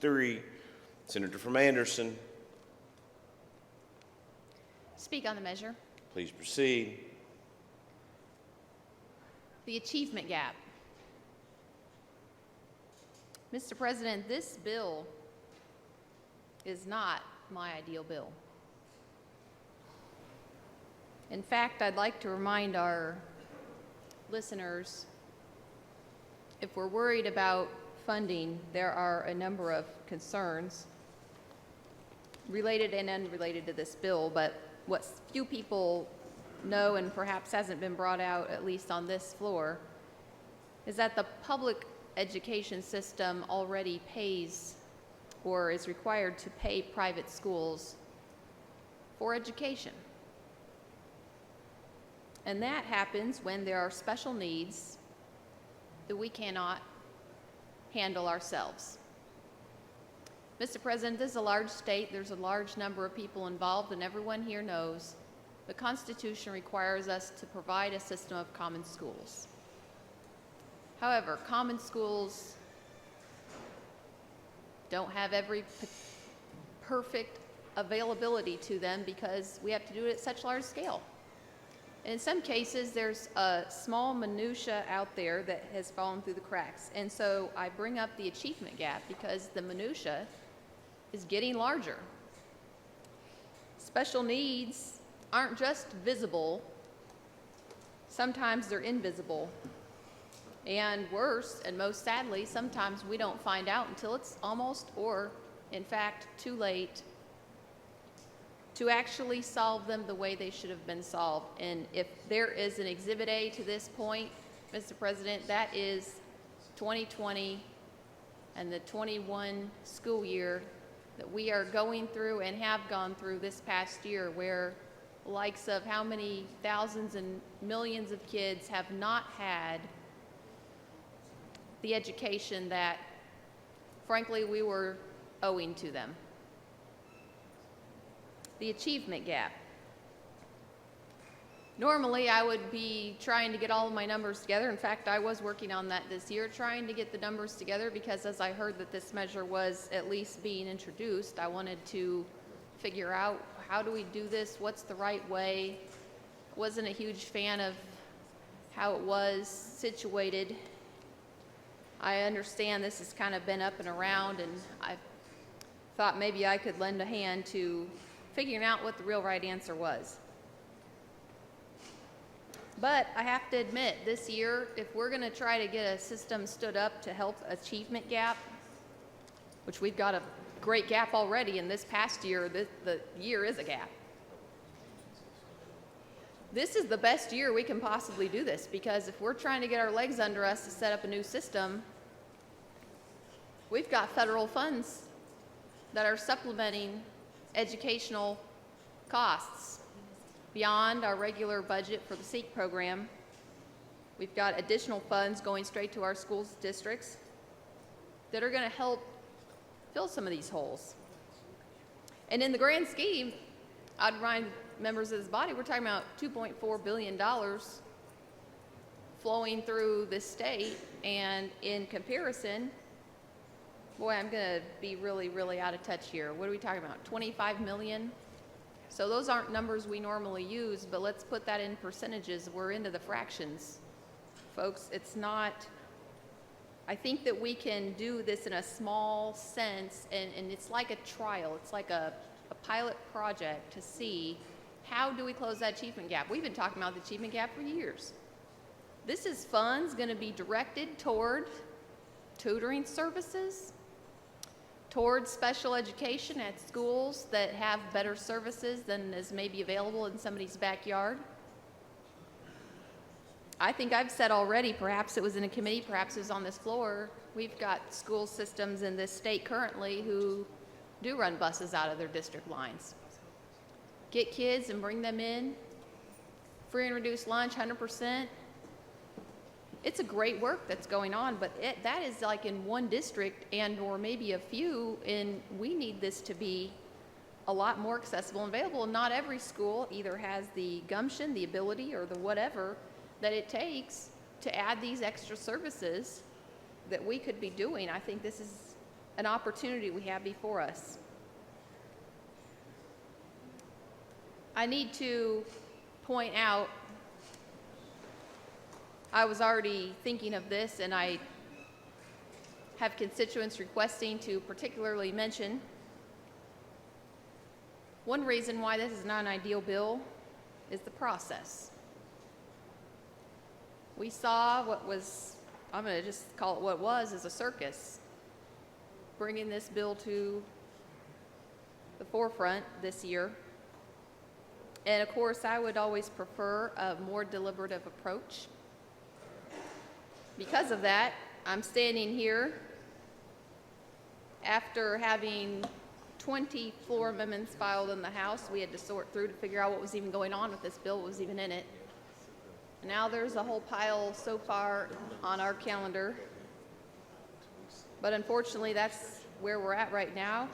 3. Senator from Anderson, Speak on the measure. please proceed. The achievement gap. Mr. President, this bill is not my ideal bill. In fact, I'd like to remind our listeners, if we're worried about funding, there are a number of concerns related and unrelated to this bill, but what few people know and perhaps hasn't been brought out, at least on this floor, is that the public education system already pays or is required to pay private schools for education. And that happens when there are special needs that we cannot handle ourselves. Mr. President, this is a large state. There's a large number of people involved, and everyone here knows the Constitution requires us to provide a system of common schools. However, common schools don't have every perfect availability to them because we have to do it at such large scale. And in some cases, there's a small minutia out there that has fallen through the cracks. And so I bring up the achievement gap because the minutia is getting larger. Special needs aren't just visible, sometimes they're invisible. And worse, and most sadly, sometimes we don't find out until it's almost, or in fact, too late to actually solve them the way they should have been solved. And if there is an Exhibit A to this point, Mr. President, that is 2020 and the 21 school year that we are going through and have gone through this past year, where the likes of how many thousands and millions of kids have not had the education that, frankly, we were owing to them. The achievement gap. Normally, I would be trying to get all of my numbers together. In fact, I was working on that this year, trying to get the numbers together, because as I heard that this measure was at least being introduced, I wanted to figure out, how do we do this? What's the right way? Wasn't a huge fan of how it was situated. I understand this has kind of been up and around, and I thought maybe I could lend a hand to figuring out what the real right answer was. But I have to admit, this year, if we're going to try to get a system stood up to help achievement gap, which we've got a great gap already in this past year, the year is a gap. This is the best year we can possibly do this, because if we're trying to get our legs under us to set up a new system, we've got federal funds that are supplementing educational costs beyond our regular budget for the SEEK program. We've got additional funds going straight to our schools districts that are going to help fill some of these holes. And in the grand scheme, I'd remind members of this body, we're talking about $2.4 billion flowing through this state, and in comparison, boy, I'm going to be really, really out of touch here. What are we talking about? 25 million? So those aren't numbers we normally use, but let's put that in percentages. We're into the fractions. Folks, it's not, I think that we can do this in a small sense, and it's like a trial. It's like a pilot project to see, how do we close that achievement gap? We've been talking about the achievement gap for years. This is funds going to be directed toward tutoring services, towards special education at schools that have better services than is maybe available in somebody's backyard. I think I've said already, perhaps it was in a committee, perhaps it was on this floor, we've got school systems in this state currently who do run buses out of their district lines. Get kids and bring them in, free and reduced lunch, 100%. It's a great work that's going on, but that is like in one district and or maybe a few, and we need this to be a lot more accessible and available. And not every school either has the gumption, the ability, or the whatever that it takes to add these extra services that we could be doing. I think this is an opportunity we have before us. I need to point out, I was already thinking of this, and I have constituents requesting to particularly mention one reason why this is not an ideal bill is the process. We saw what was, I'm going to just call it what it was, is a circus, bringing this bill to the forefront this year. And of course, I would always prefer a more deliberative approach. Because of that, I'm standing here after having 20 floor amendments filed in the House. We had to sort through to figure out what was even going on with this bill, what was even in it. And now there's a whole pile so far on our calendar. But unfortunately, that's where we're at right now.